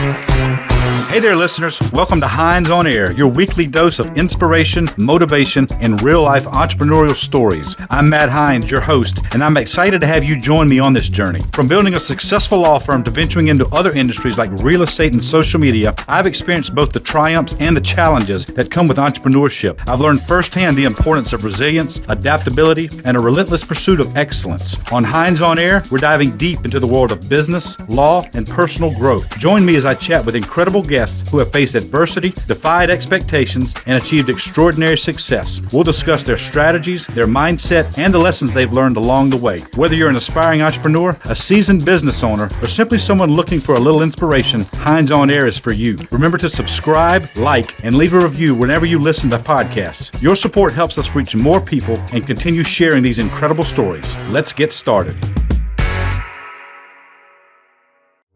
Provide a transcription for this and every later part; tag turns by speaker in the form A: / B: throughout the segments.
A: Hey there, listeners. Welcome to Hines on Air, your weekly dose of inspiration, motivation, and real-life entrepreneurial stories. I'm Matt Hines, your host, and I'm excited to have you join me on this journey. From building a successful law firm to venturing into other industries like real estate and social media, I've experienced both the triumphs and the challenges that come with entrepreneurship. I've learned firsthand the importance of resilience, adaptability, and a relentless pursuit of excellence. On Hines on Air, we're diving deep into the world of business, law, and personal growth. Join me as I chat with incredible guests who have faced adversity, defied expectations, and achieved extraordinary success. We'll discuss their strategies, their mindset, and the lessons they've learned along the way. Whether you're an aspiring entrepreneur, a seasoned business owner, or simply someone looking for a little inspiration, Hines on Air is for you. Remember to subscribe, like, and leave a review whenever you listen to podcasts. Your support helps us reach more people and continue sharing these incredible stories. Let's get started.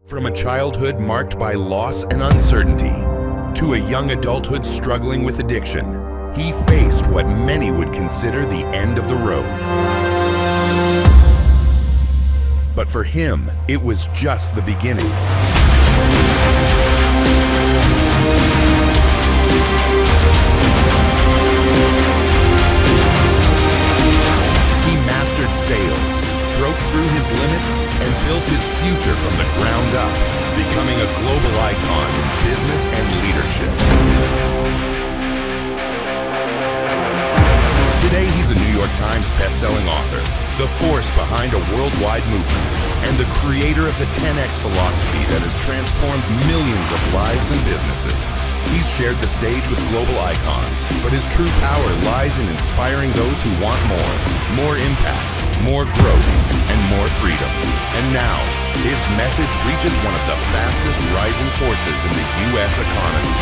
B: From a childhood marked by loss and uncertainty to a young adulthood struggling with addiction, he faced what many would consider the end of the road. But for him, it was just the beginning. He mastered sales, broke through his limits, and built his future from the ground up, becoming a global icon in business and leadership. Today, he's a New York Times bestselling author, the force behind a worldwide movement, and the creator of the 10X philosophy that has transformed millions of lives and businesses. He's shared the stage with global icons, but his true power lies in inspiring those who want more impact, more growth, and more freedom. And now, his message reaches one of the fastest rising forces in the U.S. economy.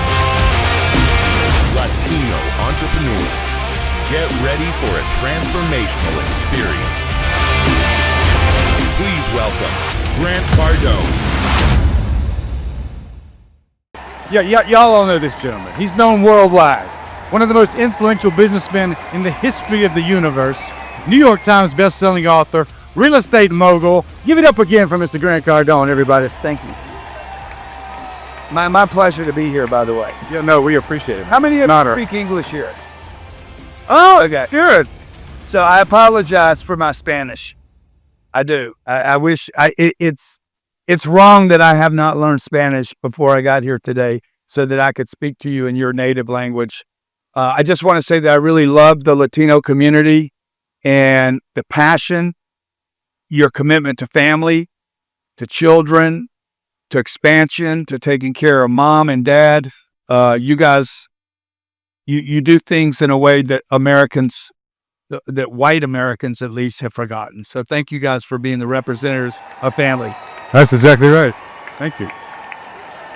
B: Latino entrepreneurs, get ready for a transformational experience. Please welcome Grant Cardone.
C: Y'all all know this gentleman. He's known worldwide. One of the most influential businessmen in the history of the universe. New York Times best-selling author, real estate mogul. Give it up again for Mr. Grant Cardone, everybody.
D: Thank you. My pleasure to be here, by the way.
C: Yeah, no, we appreciate it.
D: How many of you speak English here?
C: Oh, okay, good.
D: So I apologize for my Spanish. I do. I wish it's wrong that I have not learned Spanish before I got here today so that I could speak to you in your native language. I just want to say that I really love the Latino community and the passion, your commitment to family, to children, to expansion, to taking care of mom and dad. You guys, you do things in a way that Americans, that white Americans at least, have forgotten. So thank you guys for being the representatives of family.
C: That's exactly right. Thank you.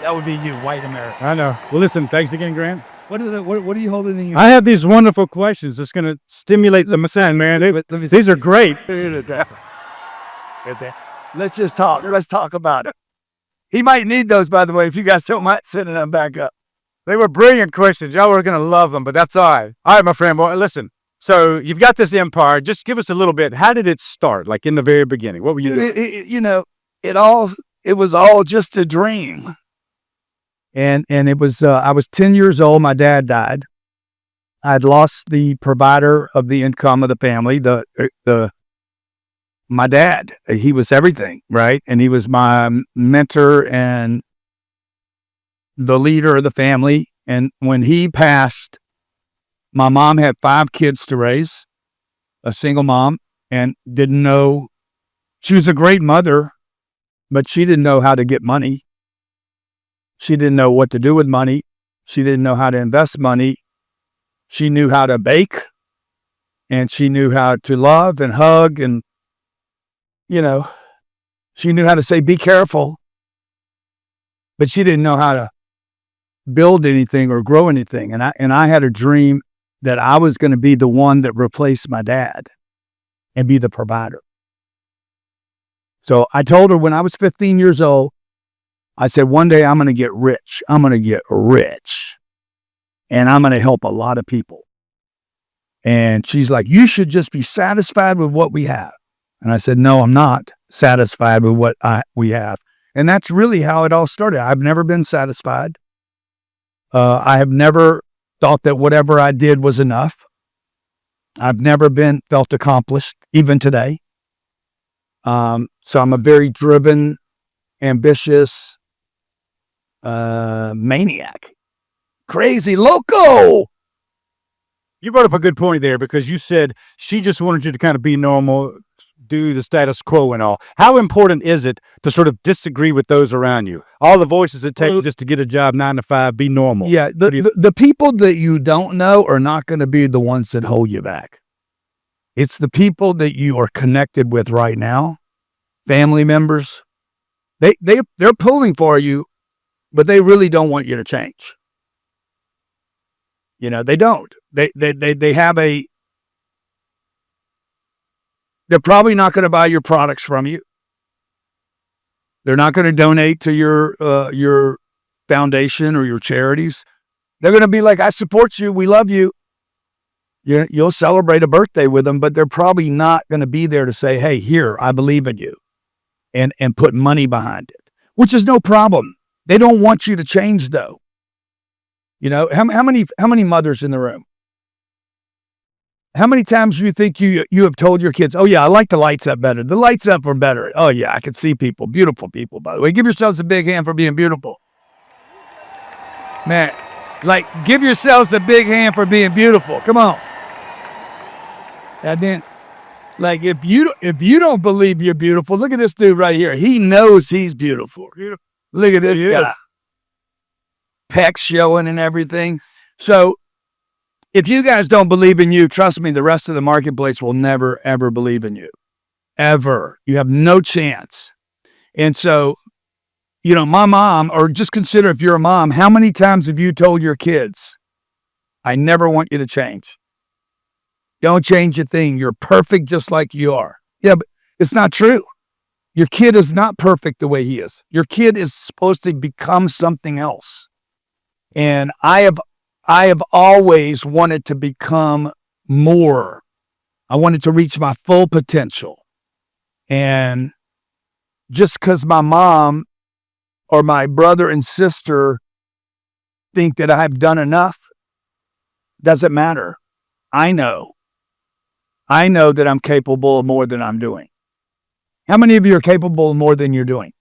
D: That would be you, white America.
C: I know. Well, listen, thanks again, Grant.
D: What are you holding in your
C: I have these wonderful questions that's going to stimulate the mind, man. These are great.
D: Let's just talk. Let's talk about it. He might need those, by the way, if you guys don't mind sending them back up.
C: They were brilliant questions. Y'all were going to love them, but that's all right. All right, my friend. Well, listen. So you've got this empire. Just give us a little bit. How did it start? Like in the very beginning, what were you doing?
D: It was all just a dream. And it was, I was 10 years old. My dad died. I'd lost the provider of the income of the family. My dad, he was everything, right? And he was my mentor and the leader of the family. And when he passed, my mom had 5 kids to raise, a single mom, and didn't know, she was a great mother, but she didn't know how to get money. She didn't know what to do with money. She didn't know how to invest money. She knew how to bake, and she knew how to love and hug, and, she knew how to say, be careful, but she didn't know how to build anything or grow anything. And I had a dream that I was going to be the one that replaced my dad and be the provider. So I told her when I was 15 years old, I said, one day I'm going to get rich. I'm going to get rich. And I'm going to help a lot of people. And she's like, you should just be satisfied with what we have. And I said, no, I'm not satisfied with what we have. And that's really how it all started. I've never been satisfied. I have never thought that whatever I did was enough. I've never felt accomplished, even today. So I'm a very driven, ambitious maniac. Crazy loco.
C: You brought up a good point there, because you said she just wanted you to kind of be normal, do the status quo and all. How important is it to sort of disagree with those around you? All the voices it takes just to get a job 9 to 5, be normal.
D: Yeah, the people that you don't know are not going to be the ones that hold you back. It's the people that you are connected with right now, family members. They're pulling for you, but they really don't want you to change. You know, they don't. They have they're probably not going to buy your products from you. They're not going to donate to your foundation or your charities. They're going to be like, I support you. We love you. You'll celebrate a birthday with them, but they're probably not going to be there to say, hey, here, I believe in you, and put money behind it, which is no problem. They don't want you to change, though. You know, how many mothers in the room? How many times do you think you have told your kids, oh yeah, I like the lights up better. The lights up are better. Oh yeah, I can see people, beautiful people, by the way. Give yourselves a big hand for being beautiful. Man, like, give yourselves a big hand for being beautiful. Come on. And then, like, if you don't believe you're beautiful, look at this dude right here. He knows he's beautiful. Look at this guy. Pecs showing and everything. So if you guys don't believe in you, trust me, the rest of the marketplace will never, ever believe in you. Ever. You have no chance. And so, you know, my mom, or just consider if you're a mom, how many times have you told your kids, I never want you to change. Don't change a thing. You're perfect just like you are. Yeah, but it's not true. Your kid is not perfect the way he is. Your kid is supposed to become something else. And I have always wanted to become more. I wanted to reach my full potential. And just because my mom or my brother and sister think that I've done enough, doesn't matter. I know that I'm capable of more than I'm doing. How many of you are capable of more than you're doing?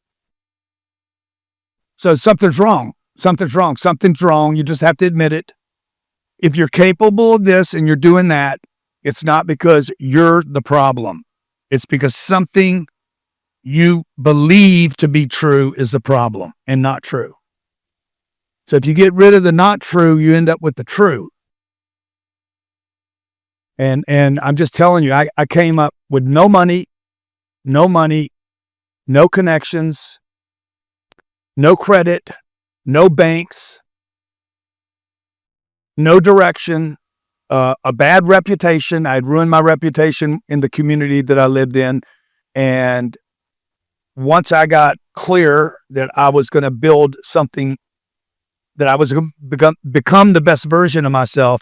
D: So something's wrong. Something's wrong. You just have to admit it. If you're capable of this and you're doing that, it's not because you're the problem. It's because something you believe to be true is the problem and not true. So if you get rid of the not true, you end up with the true. And I'm just telling you, I came up with no money, no connections, no credit, no banks, no direction, a bad reputation. I'd ruined my reputation in the community that I lived in. And once I got clear that I was going to build something, that I was going to become the best version of myself,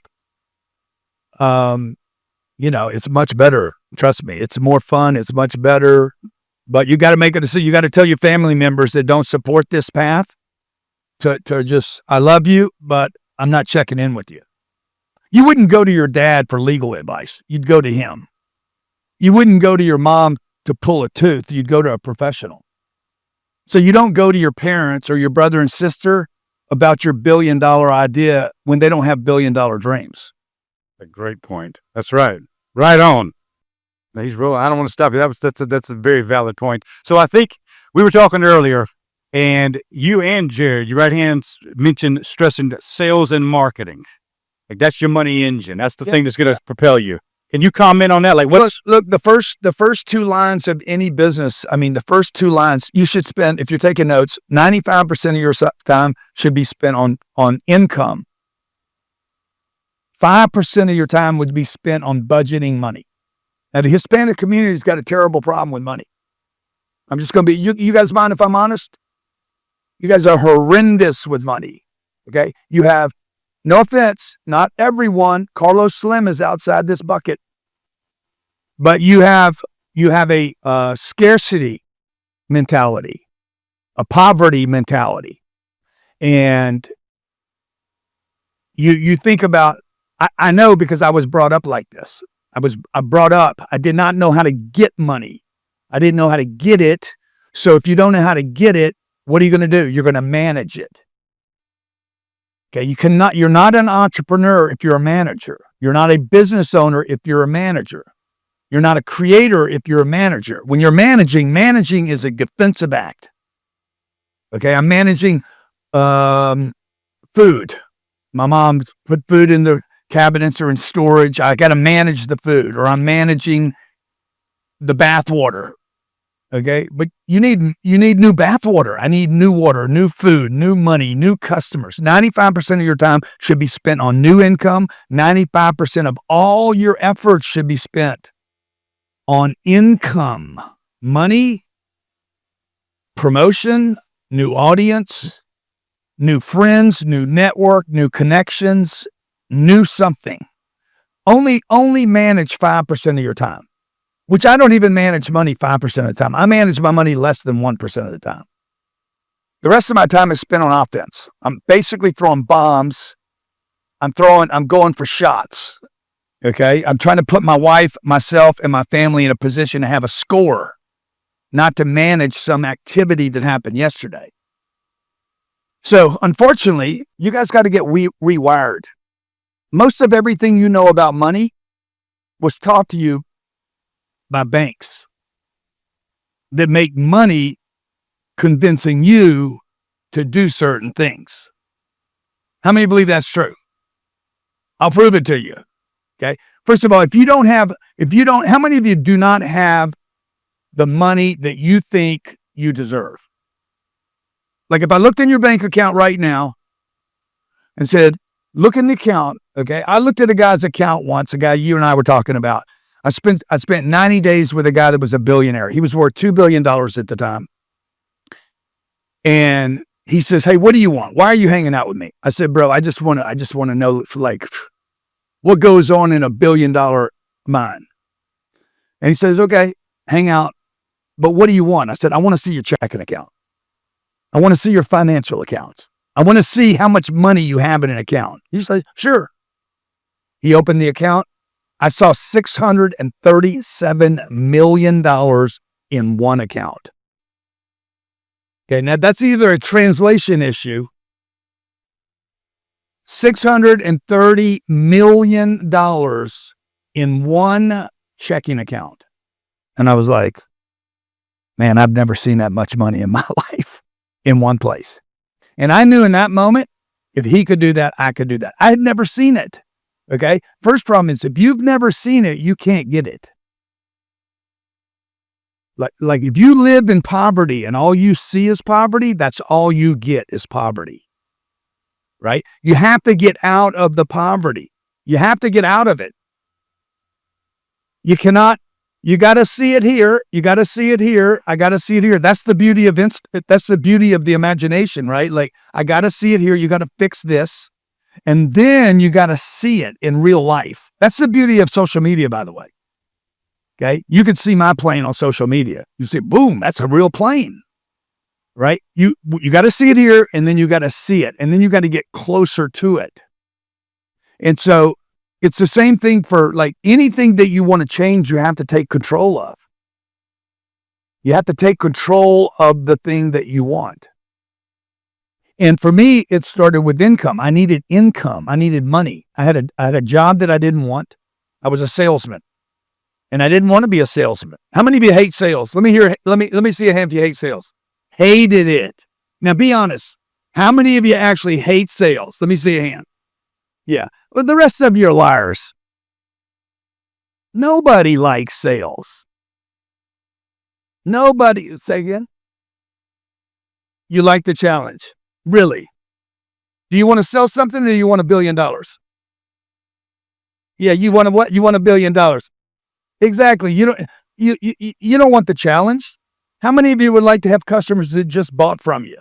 D: you know, it's much better. Trust me, it's more fun. It's much better. But you got to make a decision. You got to tell your family members that don't support this path to just, I love you, but I'm not checking in with you. You wouldn't go to your dad for legal advice. You'd go to him. You wouldn't go to your mom to pull a tooth. You'd go to a professional. So you don't go to your parents or your brother and sister about your $1 billion idea when they don't have $1 billion dreams.
C: A great point. That's right. Right on. He's real. I don't want to stop you. That's a very valid point. So I think we were talking earlier, and you and Jared, your right hands, mentioned stressing sales and marketing. Like, that's your money engine. That's the thing that's going to propel you. Can you comment on that? Like, what's
D: look, the first two lines of any business, I mean, the first two lines, you should spend, if you're taking notes, 95% of your time should be spent on income. 5% of your time would be spent on budgeting money. Now, the Hispanic community's got a terrible problem with money. I'm just going to be, you guys mind if I'm honest? You guys are horrendous with money. Okay? You have, no offense, not everyone, Carlos Slim is outside this bucket, but you have a scarcity mentality. a poverty mentality. And you think about, I know because I was brought up like this. I did not know how to get money. I didn't know how to get it. So if you don't know how to get it, what are you going to do? You're going to manage it. Okay. You're not an entrepreneur if you're a manager. You're not a business owner if you're a manager. You're not a creator if you're a manager. When you're managing is a defensive act. Okay. I'm managing food. My mom put food in the cabinets or in storage. I got to manage the food, or I'm managing the bath water. Okay. But you need new bath water. I need new water, new food, new money, new customers. 95% of your time should be spent on new income. 95% of all your efforts should be spent on income, money, promotion, new audience, new friends, new network, new connections, new something. Only manage 5% of your time, which I don't even manage money 5% of the time. I manage my money less than 1% of the time. The rest of my time is spent on offense. I'm basically throwing bombs. I'm going for shots. Okay. I'm trying to put my wife, myself, and my family in a position to have a score, not to manage some activity that happened yesterday. So unfortunately, you guys got to get rewired. Most of everything you know about money was taught to you by banks that make money convincing you to do certain things. How many believe that's true? I'll prove it to you. Okay. First of all, how many of you do not have the money that you think you deserve? Like if I looked in your bank account right now and said, look in the account. Okay. I looked at a guy's account once, a guy you and I were talking about. I spent 90 days with a guy that was a billionaire. He was worth $2 billion at the time. And he says, hey, what do you want? Why are you hanging out with me? I said, bro, I just want to know like what goes on in $1 billion mind. And he says, okay, hang out. But what do you want? I said, I want to see your checking account. I want to see your financial accounts. I want to see how much money you have in an account. He said, sure. He opened the account. I saw $637 million in one account. Okay, now that's either a translation issue. $630 million in one checking account. And I was like, man, I've never seen that much money in my life in one place. And I knew in that moment, if he could do that, I could do that. I had never seen it. Okay. First problem is if you've never seen it, you can't get it. Like if you live in poverty and all you see is poverty, that's all you get is poverty. Right? You have to get out of the poverty. You have to get out of it. You got to see it here. You got to see it here. I got to see it here. That's the beauty of the imagination, right? Like I got to see it here. You got to fix this. And then you got to see it in real life. That's the beauty of social media, by the way. Okay. You could see my plane on social media. You say, boom, that's a real plane, right? You got to see it here and then you got to see it and then you got to get closer to it. And so it's the same thing for like anything that you want to change, you have to take control of. You have to take control of the thing that you want. And for me, it started with income. I needed income. I needed money. I had a job that I didn't want. I was a salesman. And I didn't want to be a salesman. How many of you hate sales? Let me see a hand if you hate sales. Hated it. Now be honest. How many of you actually hate sales? Let me see a hand. Yeah. Well, the rest of you are liars. Nobody likes sales. Nobody. Say again. You like the challenge. Really? Do you want to sell something or do you want $1 billion? Yeah, you want what? You want $1 billion. Exactly. You don't want the challenge. How many of you would like to have customers that just bought from you?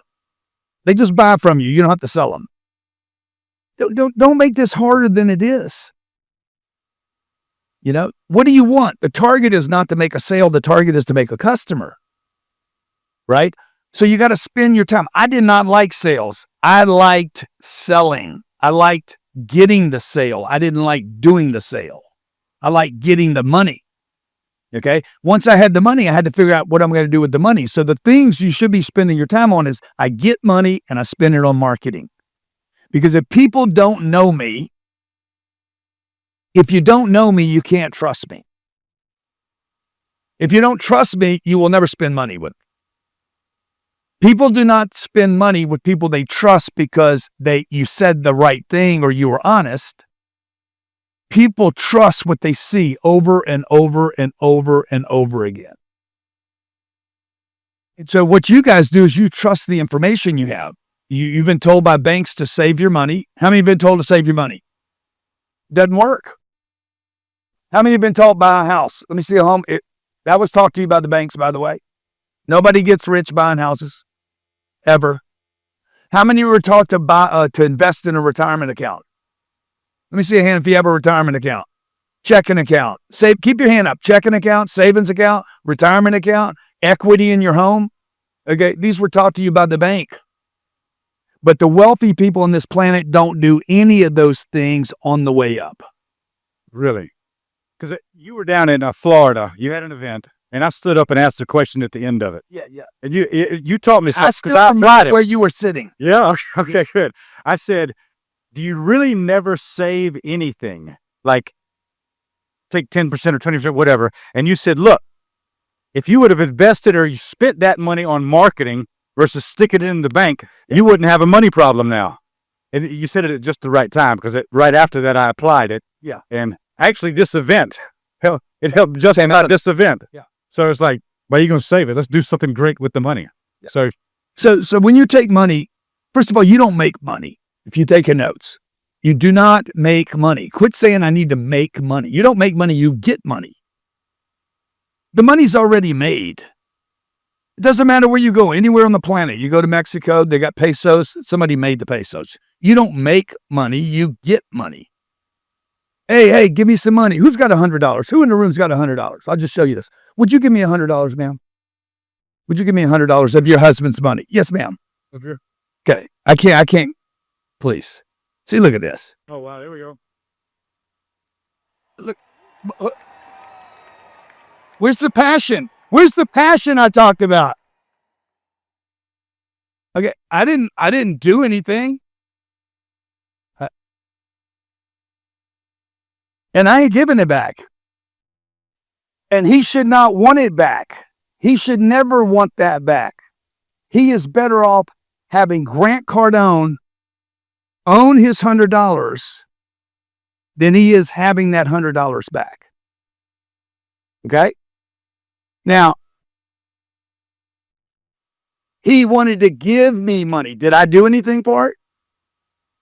D: They just buy from you. You don't have to sell them. Don't make this harder than it is. You know, what do you want? The target is not to make a sale. The target is to make a customer. Right? So you got to spend your time. I did not like sales. I liked selling. I liked getting the sale. I didn't like doing the sale. I liked getting the money. Okay. Once I had the money, I had to figure out what I'm going to do with the money. So the things you should be spending your time on is I get money and I spend it on marketing. Because if people don't know me, if you don't know me, you can't trust me. If you don't trust me, you will never spend money with me. People do not spend money with people they trust because you said the right thing or you were honest. People trust what they see over and over and over and over again. And so what you guys do is you trust the information you have. You've been told by banks to save your money. How many have been told to save your money? Doesn't work. How many have been told buy a house? Let me see a home. That was talked to you by the banks, by the way. Nobody gets rich buying houses, ever. How many were taught to invest in a retirement account? Let me see a hand if you have a retirement account. Checking account. Keep your hand up. Checking account, savings account, retirement account, equity in your home. Okay, these were taught to you by the bank. But the wealthy people on this planet don't do any of those things on the way up.
C: Really? Because you were down in Florida. You had an event, and I stood up and asked a question at the end of it.
D: Yeah.
C: And you taught me something.
D: I still remember where you were sitting.
C: Yeah. Okay, good. I said, do you really never save anything? Like, take 10% or 20%, whatever. And you said, look, if you would have invested or you spent that money on marketing versus sticking it in the bank, you wouldn't have a money problem now. And you said it at just the right time because right after that, I applied it.
D: Yeah.
C: And actually, this event, it helped just about this event.
D: Yeah.
C: So it's like, why are you going to save it? Let's do something great with the money.
D: Yeah. So when you take money, first of all, you don't make money if you take notes. You do not make money. Quit saying I need to make money. You don't make money, you get money. The money's already made. It doesn't matter where you go, anywhere on the planet. You go to Mexico, they got pesos. Somebody made the pesos. You don't make money, you get money. Hey, give me some money. Who's got $100? Who in the room's got $100? I'll just show you this. Would you give me $100, ma'am? Would you give me $100 of your husband's money? Yes, ma'am. Okay. I can't. Please. See, look at this.
C: Oh, wow. There we go.
D: Look. Where's the passion? Where's the passion I talked about? Okay. I didn't do anything. And I ain't giving it back. And he should not want it back. He should never want that back. He is better off having Grant Cardone own his $100 than he is having that $100 back. Okay? Now, he wanted to give me money. Did I do anything for it?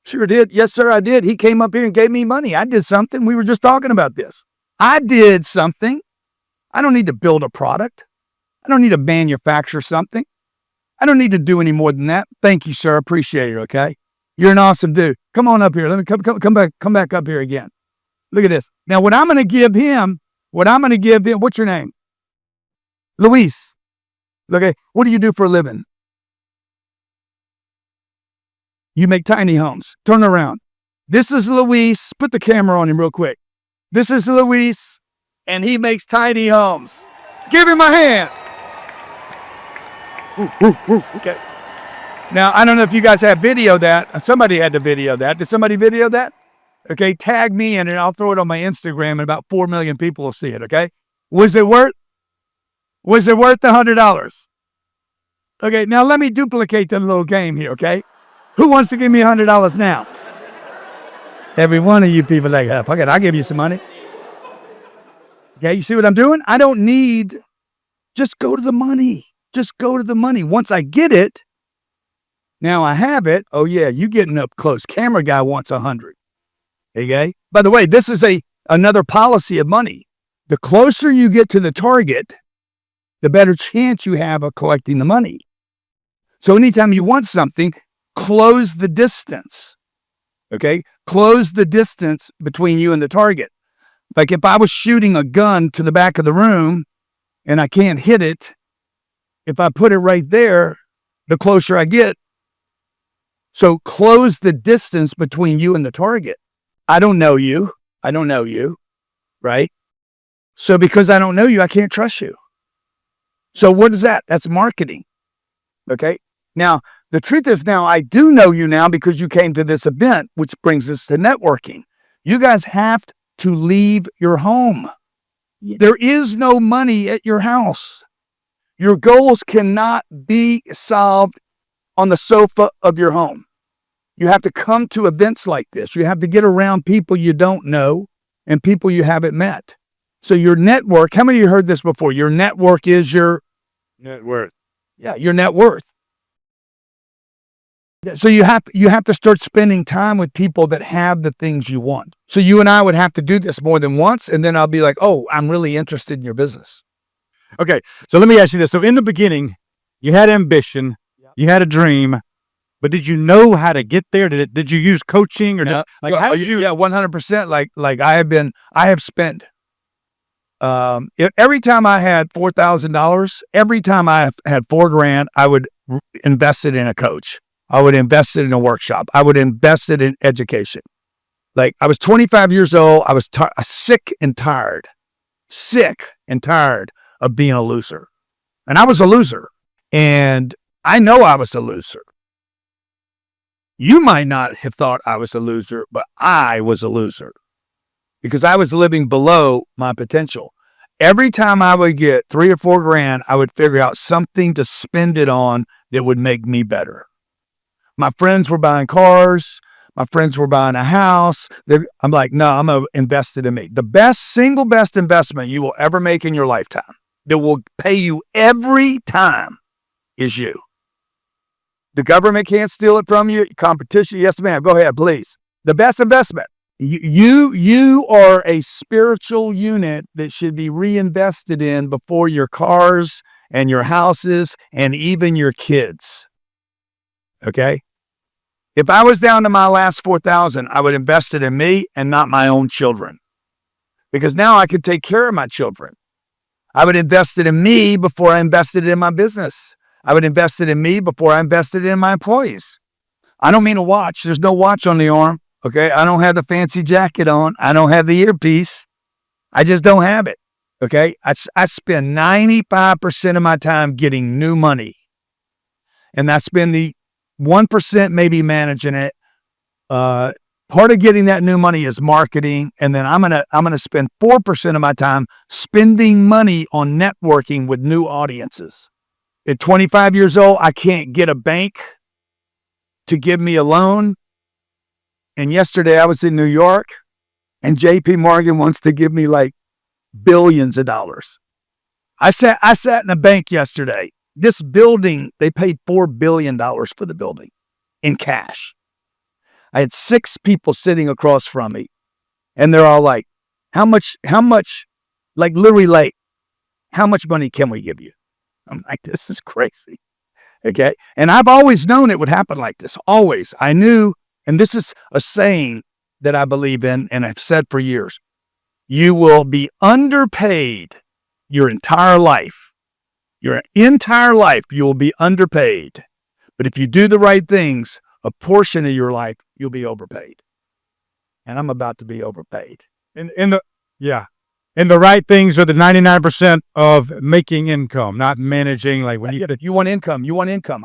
D: Sure did. Yes, sir, I did. He came up here and gave me money. I did something. We were just talking about this. I did something. I don't need to build a product. I don't need to manufacture something. I don't need to do any more than that. Thank you, sir. Appreciate it, okay? You're an awesome dude. Come on up here. Let me come back up here again. Look at this. Now, what I'm going to give him, what's your name? Luis. Okay, what do you do for a living? You make tiny homes. Turn around. This is Luis. Put the camera on him real quick. This is Luis, and he makes tiny homes. Give him a hand. Okay. Now, I don't know if you guys have video that. Somebody had to video that. Did somebody video that? Okay, tag me in it, and I'll throw it on my Instagram, and about 4 million people will see it, okay? Was it worth the $100? Okay, now let me duplicate the little game here, okay? Who wants to give me $100 now? Every one of you people like, fuck it, I'll give you some money. Okay, you see what I'm doing? I don't need, just go to the money. Just go to the money. Once I get it, now I have it. Oh yeah, you getting up close. Camera guy wants 100. Okay? By the way, this is another policy of money. The closer you get to the target, the better chance you have of collecting the money. So anytime you want something, close the distance. Okay? Close the distance between you and the target. Like if I was shooting a gun to the back of the room and I can't hit it, if I put it right there, the closer I get. So close the distance between you and the target. I don't know you. I don't know you, right? So because I don't know you, I can't trust you. So what is that? That's marketing. Okay. Now, the truth is now I do know you now because you came to this event, which brings us to networking. You guys have to leave your home. There is no money at your house. Your goals cannot be solved on the sofa of your home. You have to come to events like this. You have to get around people you don't know and people you haven't met. So your network, how many of you heard this before? Your network is your
C: Net worth.
D: Yeah, your net worth. So you have to start spending time with people that have the things you want. So you and I would have to do this more than once, and then I'll be like, oh, I'm really interested in your business.
C: Okay, so let me ask you this. So in the beginning, you had ambition, you had a dream, but did you know how to get there? Did you use coaching or how did you?
D: Yeah, 100%. Like I have spent. Every time I had $4,000, every time I had $4,000, I would invest it in a coach. I would invest it in a workshop. I would invest it in education. Like I was 25 years old. I was sick and tired of being a loser. And I was a loser. And I know I was a loser. You might not have thought I was a loser, but I was a loser because I was living below my potential. Every time I would get $3,000 or $4,000, I would figure out something to spend it on that would make me better. My friends were buying cars. My friends were buying a house. I'm like, no, I'm going to invest it in me. The single best investment you will ever make in your lifetime that will pay you every time is you. The government can't steal it from you. Competition, yes, ma'am. Go ahead, please. The best investment. You are a spiritual unit that should be reinvested in before your cars and your houses and even your kids. Okay? If I was down to my last 4,000, I would invest it in me and not my own children. Because now I could take care of my children. I would invest it in me before I invested in my business. I would invest it in me before I invested in my employees. I don't mean a watch. There's no watch on the arm. Okay. I don't have the fancy jacket on. I don't have the earpiece. I just don't have it. Okay. I spend 95% of my time getting new money. And I spend the 1% maybe managing it. Part of getting that new money is marketing. And then I'm going to spend 4% of my time spending money on networking with new audiences. At 25 years old, I can't get a bank to give me a loan. And yesterday I was in New York and JP Morgan wants to give me like billions of dollars. I sat in a bank yesterday. This building, they paid $4 billion for the building in cash. I had 6 people sitting across from me and they're all like, how much, like literally like, how much money can we give you? I'm like, this is crazy. Okay. And I've always known it would happen like this. Always. I knew, and this is a saying that I believe in and I've said for years. You will be underpaid your entire life. Your entire life, you will be underpaid. But if you do the right things, a portion of your life, you'll be overpaid. And I'm about to be overpaid.
C: And the right things are the 99% of making income, not managing. Like when
D: you want income,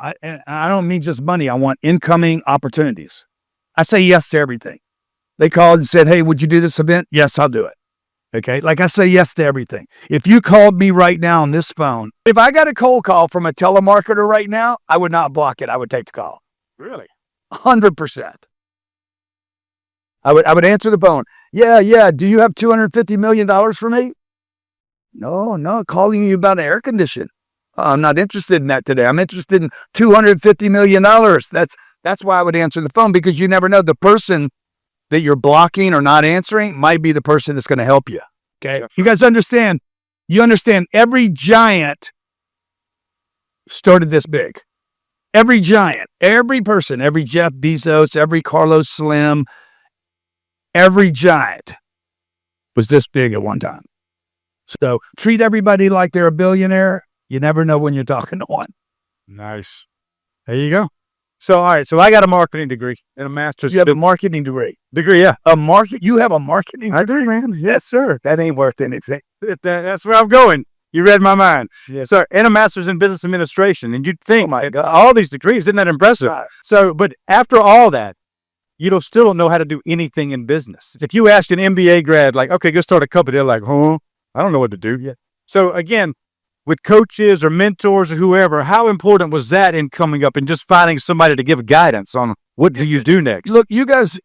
D: I don't mean just money. I want incoming opportunities. I say yes to everything. They called and said, hey, would you do this event? Yes, I'll do it. Okay. Like I say yes to everything. If you called me right now on this phone, if I got a cold call from a telemarketer right now, I would not block it. I would take the call.
C: Really?
D: 100%. I would answer the phone. Yeah. Do you have $250 million for me? No, calling you about an air condition. I'm not interested in that today. I'm interested in $250 million. That's why I would answer the phone, because you never know. The person that you're blocking or not answering might be the person that's going to help you. Okay. Yeah. You guys understand? You understand every giant started this big. Every giant, every person, every Jeff Bezos, every Carlos Slim, every giant was this big at one time. So treat everybody like they're a billionaire. You never know when you're talking to one.
C: Nice. There you go. So, all right. So I got a marketing degree and a master's.
D: You have a marketing degree.
C: Yeah.
D: You have a marketing degree, man? Yes, sir. That ain't worth anything.
C: That's where I'm going. You read my mind.
D: Yes.
C: So, and a master's in business administration. And you'd think,
D: Oh my God.
C: all these degrees, isn't that impressive?
D: Right.
C: So, but after all that, you still don't know how to do anything in business. If you ask an MBA grad, like, okay, go start a company, they're like, huh? I don't know what to do yet. So again, with coaches or mentors or whoever, how important was that in coming up and just finding somebody to give guidance on what do you do next?
D: Look, you guys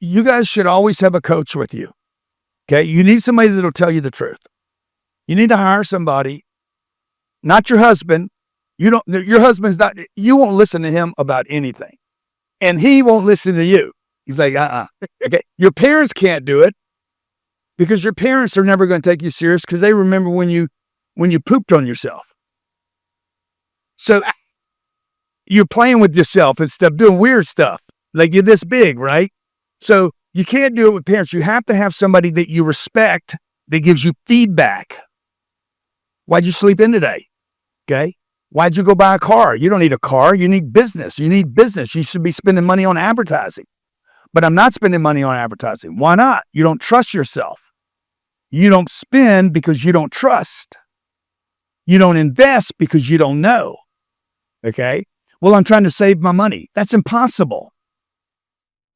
D: should always have a coach with you. Okay. You need somebody that'll tell you the truth. You need to hire somebody, not your husband. Your husband's not, you won't listen to him about anything. And he won't listen to you. He's like, Okay. Your parents can't do it because your parents are never going to take you serious because they remember when you pooped on yourself. So you're playing with yourself instead of doing weird stuff. Like you're this big, right? So you can't do it with parents. You have to have somebody that you respect that gives you feedback. Why'd you sleep in today? Okay. Why'd you go buy a car? You don't need a car. You need business. You need business. You should be spending money on advertising. But I'm not spending money on advertising. Why not? You don't trust yourself. You don't spend because you don't trust. You don't invest because you don't know. Okay? Well, I'm trying to save my money. That's impossible.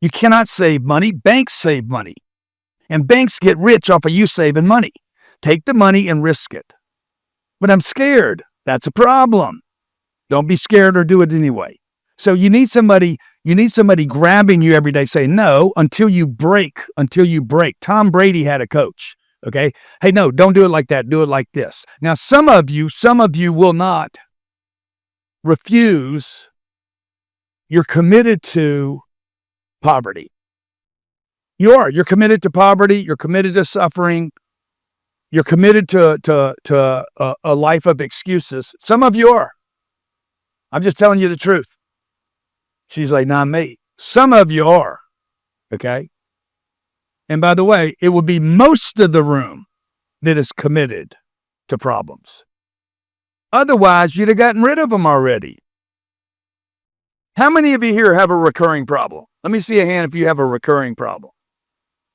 D: You cannot save money. Banks save money. And banks get rich off of you saving money. Take the money and risk it. But I'm scared. That's a problem. Don't be scared or do it anyway. So you need somebody grabbing you every day saying, no, until you break. Tom Brady had a coach. Okay. Hey, no, don't do it like that. Do it like this. Now, some of you will not refuse. You're committed to poverty. You're committed to poverty. You're committed to suffering. You're committed to a life of excuses. Some of you are. I'm just telling you the truth. She's like, not me. Some of you are. Okay. And by the way, it will be most of the room that is committed to problems. Otherwise, you'd have gotten rid of them already. How many of you here have a recurring problem? Let me see a hand if you have a recurring problem.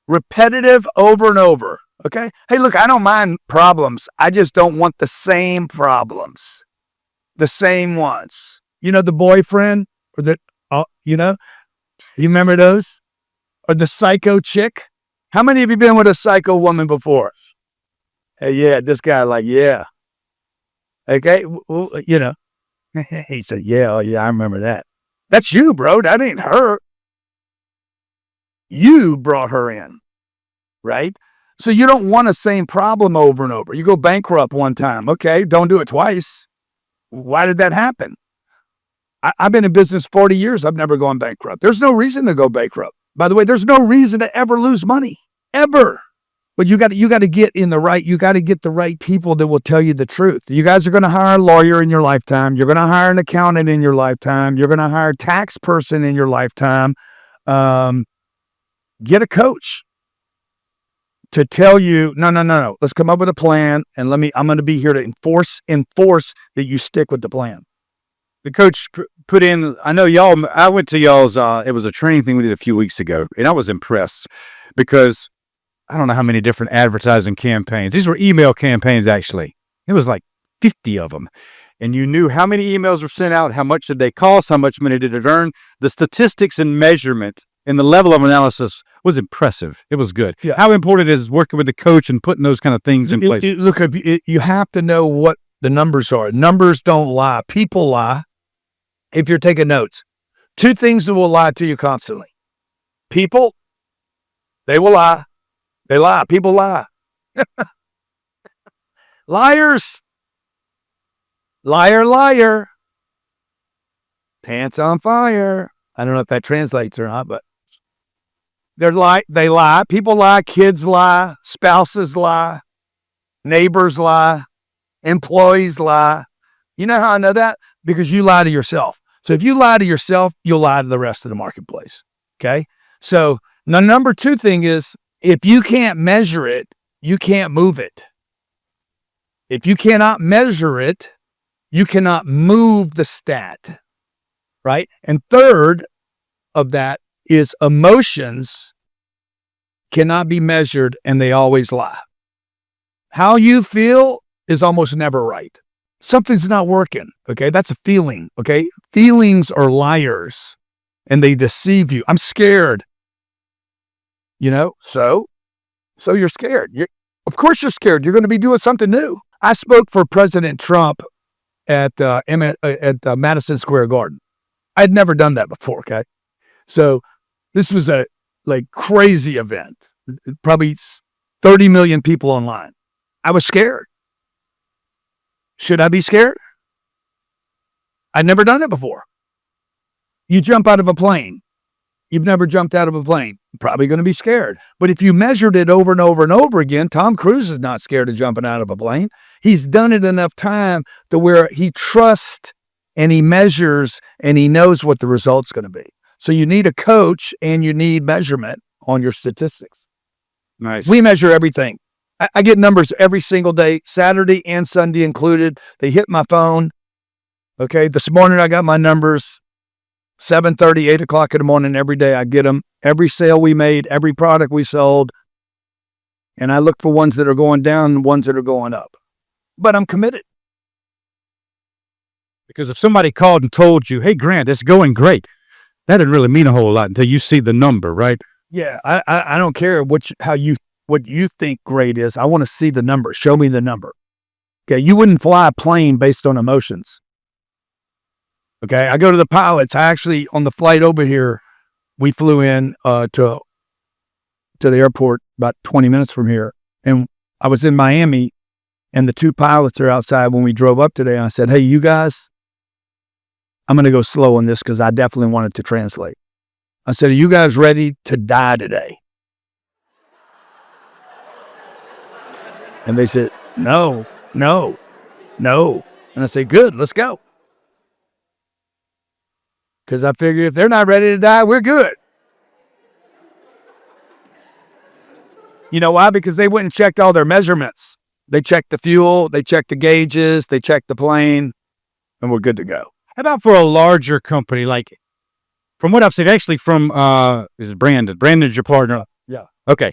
D: Repetitive over and over. Okay. Hey, look, I don't mind problems. I just don't want the same problems. The same ones. You know, the boyfriend or you remember those? Or the psycho chick? How many of you been with a psycho woman before? Hey, yeah, this guy yeah. Okay, well, he said, yeah, oh, yeah, I remember that. That's you, bro. That ain't her. You brought her in, right? So you don't want the same problem over and over. You go bankrupt one time. Okay, don't do it twice. Why did that happen? I've been in business 40 years. I've never gone bankrupt. There's no reason to go bankrupt. By the way, there's no reason to ever lose money, ever. But you got to get the right people that will tell you the truth. You guys are going to hire a lawyer in your lifetime. You're going to hire an accountant in your lifetime. You're going to hire a tax person in your lifetime. Get a coach to tell you, no. Let's come up with a plan, and I'm going to be here to enforce that you stick with the plan.
C: The coach put in, I know y'all, I went to y'all's, it was a training thing we did a few weeks ago, and I was impressed because I don't know how many different advertising campaigns. These were email campaigns, actually. It was like 50 of them. And you knew how many emails were sent out, how much did they cost, how much money did it earn. The statistics and measurement and the level of analysis was impressive. It was good.
D: Yeah.
C: How important it is working with the coach and putting those kind of things in place.
D: Look, you have to know what the numbers are. Numbers don't lie. People lie. If you're taking notes, two things that will lie to you constantly. People, they will lie. They lie. People lie. Liars. Liar, liar. Pants on fire. I don't know if that translates or not, but they lie. People lie. Kids lie. Spouses lie. Neighbors lie. Employees lie. You know how I know that? Because you lie to yourself. So if you lie to yourself, you'll lie to the rest of the marketplace. Okay? So the number two thing is, if you can't measure it, you can't move it. If you cannot measure it, you cannot move the stat. right? And third of that is emotions cannot be measured and they always lie. How you feel is almost never right. Something's not working, okay? That's a feeling, okay? Feelings are liars and they deceive you. I'm scared. So you're scared. Of course you're scared. You're going to be doing something new. I spoke for President Trump at Madison Square Garden. I'd never done that before, okay? So this was a crazy event. Probably 30 million people online. I was scared. Should I be scared? I'd never done it before. You jump out of a plane. You've never jumped out of a plane. Probably going to be scared. But if you measured it over and over and over again, Tom Cruise is not scared of jumping out of a plane. He's done it enough time to where he trusts and he measures and he knows what the result's going to be. So you need a coach and you need measurement on your statistics.
C: Nice.
D: We measure everything. I get numbers every single day, Saturday and Sunday included. They hit my phone. Okay, this morning I got my numbers. 7:30, 8 o'clock in the morning every day. I get them. Every sale we made, every product we sold. And I look for ones that are going down and ones that are going up. But I'm committed.
C: Because if somebody called and told you, hey, Grant, it's going great, that didn't really mean a whole lot until you see the number, right?
D: Yeah, I don't care what you think great is. I want to see the number. Show me the number. Okay, you wouldn't fly a plane based on emotions. Okay, I go to the pilots. I actually, on the flight over here, we flew in to the airport about 20 minutes from here. And I was in Miami, and the two pilots are outside when we drove up today. And I said, hey, you guys, I'm going to go slow on this because I definitely wanted to translate. I said, are you guys ready to die today? And they said, no. And I said, good, let's go. Because I figure if they're not ready to die, we're good. You know why? Because they went and checked all their measurements. They checked the fuel, they checked the gauges, they checked the plane, and we're good to go.
C: How about for a larger company? Like, from what I've seen, actually from, is it Brandon? Brandon's your partner.
D: Yeah.
C: Okay.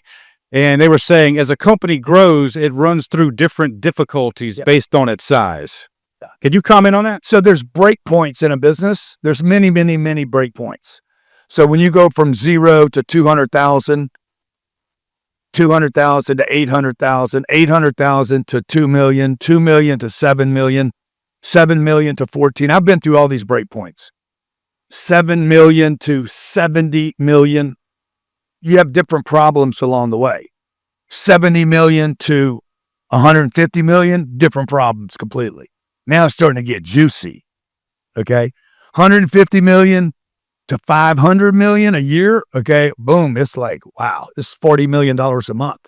C: And they were saying as a company grows, it runs through different difficulties based on its size. Yeah. Could you comment on that?
D: So there's break points in a business. There's many, many, many break points. So when you go from 0 to 200,000, 200,000 to 800,000, 800,000 to 2 million, 2 million to 7 million, 7 million to 14. I've been through all these break points. 7 million to 70 million. You have different problems along the way. 70 million to 150 million, different problems completely. Now it's starting to get juicy. Okay. 150 million to 500 million a year. Okay. Boom. It's like, wow, this is $40 million a month.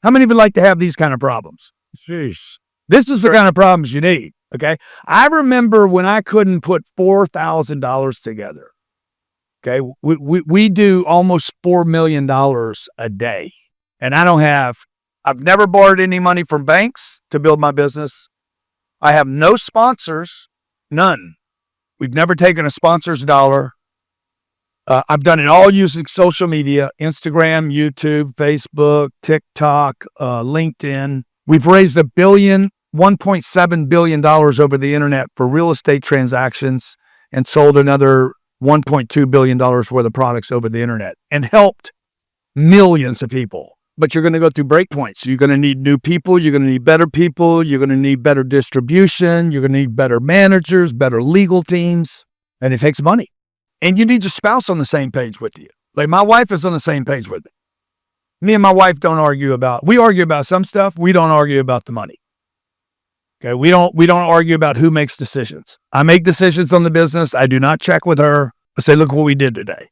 D: How many would like to have these kind of problems?
C: Jeez.
D: This is the kind of problems you need. Okay. I remember when I couldn't put $4,000 together. Okay. We do almost $4 million a day. And I've never borrowed any money from banks to build my business. I have no sponsors, none. We've never taken a sponsor's dollar. I've done it all using social media, Instagram, YouTube, Facebook, TikTok, LinkedIn. We've raised $1.7 billion over the internet for real estate transactions and sold another $1.2 billion worth of products over the internet and helped millions of people. But you're going to go through breakpoints. You're going to need new people. You're going to need better people. You're going to need better distribution. You're going to need better managers, better legal teams. And it takes money. And you need your spouse on the same page with you. Like my wife is on the same page with me. Me and my wife we argue about some stuff. We don't argue about the money. Okay. We don't argue about who makes decisions. I make decisions on the business. I do not check with her. I say, look what we did today.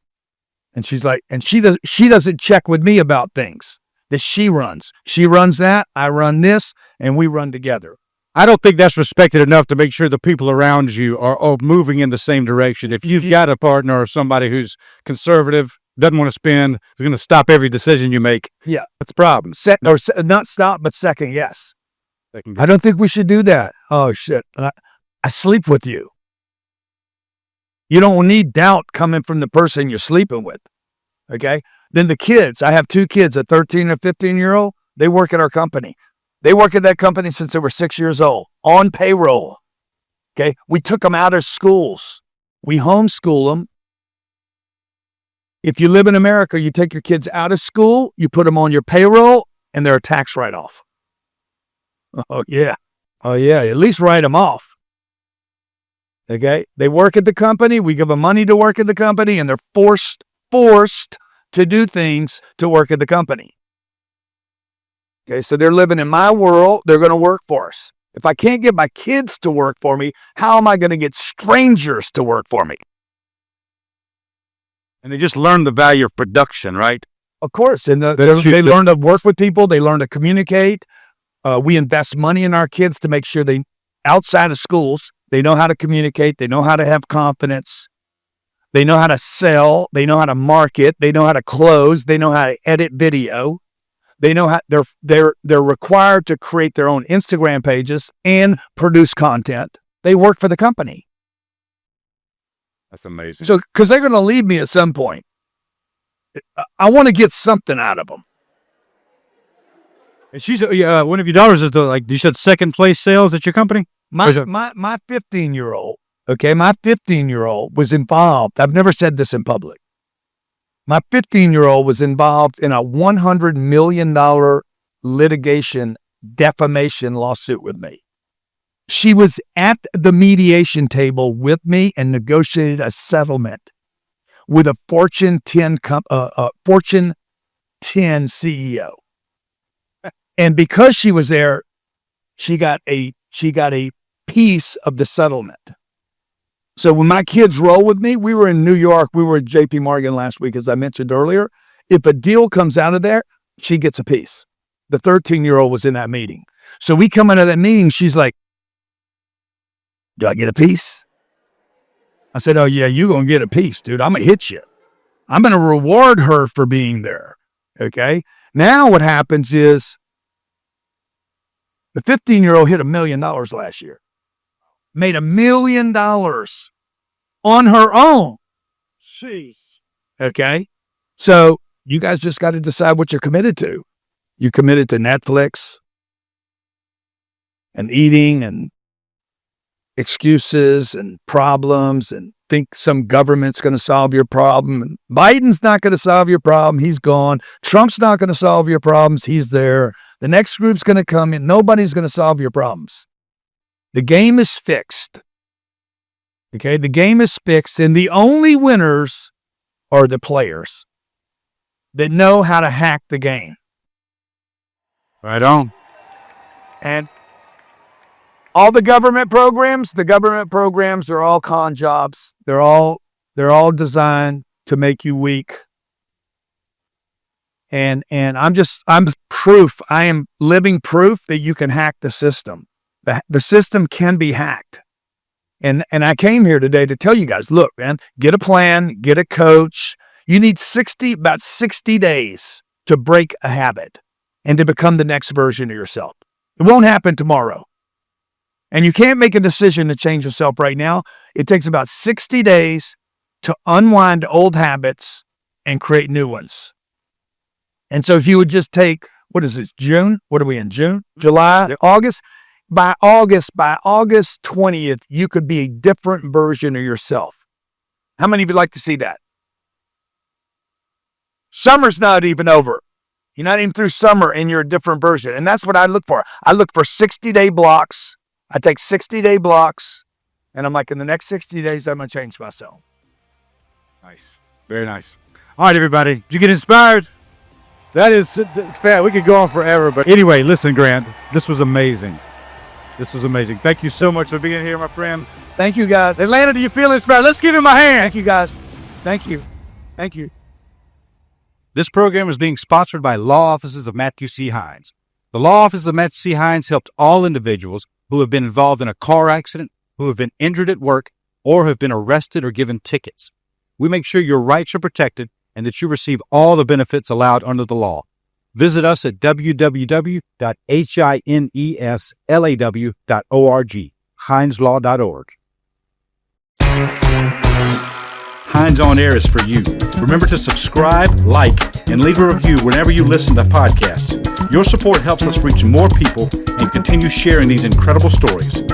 D: And she's like, and she doesn't check with me about things that she runs. She runs that, I run this, and we run together.
C: I don't think that's respected enough to make sure the people around you are moving in the same direction. If you've got a partner or somebody who's conservative, doesn't want to spend, is going to stop every decision you make.
D: Yeah.
C: That's a problem.
D: Not stop, but second, yes. I don't think we should do that. Oh, shit. I sleep with you. You don't need doubt coming from the person you're sleeping with. Okay. Then the kids, I have 2 kids, a 13 and a 15-year-old. They work at our company. They work at that company since they were 6 years old, on payroll. Okay. We took them out of schools. We homeschool them. If you live in America, you take your kids out of school, you put them on your payroll, and they're a tax write-off. Oh, yeah. Oh, yeah. At least write them off. Okay. They work at the company. We give them money to work at the company, and they're forced to do things to work at the company. Okay. So they're living in my world. They're going to work for us. If I can't get my kids to work for me, how am I going to get strangers to work for me?
C: And they just learn the value of production, right?
D: Of course. And they learn to work with people. They learn to communicate. We invest money in our kids to make sure they, outside of schools, they know how to communicate. They know how to have confidence. They know how to sell. They know how to market. They know how to close. They know how to edit video. They know how they're required to create their own Instagram pages and produce content. They work for the company.
C: That's amazing.
D: So, because they're going to leave me at some point. I want to get something out of them.
C: And she's one of your daughters is you said second place sales at your company?
D: My 15-year-old, okay, my 15-year-old was involved. I've never said this in public. My 15-year-old was involved in a $100 million litigation defamation lawsuit with me. She was at the mediation table with me and negotiated a settlement with a Fortune 10 CEO. And because she was there, she got a piece of the settlement. So when my kids roll with me, we were in New York. We were at JP Morgan last week, as I mentioned earlier. If a deal comes out of there, she gets a piece. The 13-year-old was in that meeting. So we come out of that meeting. She's like, do I get a piece? I said, oh, yeah, you're going to get a piece, dude. I'm going to hit you. I'm going to reward her for being there. Okay. Now what happens is the 15-year-old hit $1 million last year. Made $1 million on her own.
C: Jeez.
D: Okay. So you guys just got to decide what you're committed to. You committed to Netflix and eating and excuses and problems and think some government's going to solve your problem. And Biden's not going to solve your problem. He's gone. Trump's not going to solve your problems. He's there. The next group's going to come in. Nobody's going to solve your problems. The game is fixed. Okay, the game is fixed, and the only winners are the players that know how to hack the game.
C: Right on.
D: And all the government programs are all con jobs. They're all designed to make you weak. And I'm proof. I am living proof that you can hack the system. The system can be hacked. And I came here today to tell you guys, look, man, get a plan, get a coach. You need about 60 days to break a habit and to become the next version of yourself. It won't happen tomorrow. And you can't make a decision to change yourself right now. It takes about 60 days to unwind old habits and create new ones. And so if you would just take, what is this, June? What are we in, June? July? Yep. August? By August 20th, you could be a different version of yourself. How many of you like to see that? Summer's not even over. You're not even through summer and you're a different version. And that's what I look for. I look for 60-day blocks. I take 60-day blocks and I'm like, in the next 60 days, I'm going to change myself.
C: Nice. Very nice. All right, everybody. Did you get inspired? That is fat. We could go on forever. But anyway, listen, Grant, this was amazing. This was amazing. Thank you so much for being here, my friend.
D: Thank you, guys.
C: Atlanta, do you feel inspired? Let's give him a hand.
D: Thank you, guys. Thank you. Thank you.
A: This program is being sponsored by Law Offices of Matthew C. Hines. The Law Offices of Matthew C. Hines helped all individuals who have been involved in a car accident, who have been injured at work, or have been arrested or given tickets. We make sure your rights are protected and that you receive all the benefits allowed under the law. Visit us at www.hineslaw.org, hineslaw.org. Hines On Air is for you. Remember to subscribe, like, and leave a review whenever you listen to podcasts. Your support helps us reach more people and continue sharing these incredible stories.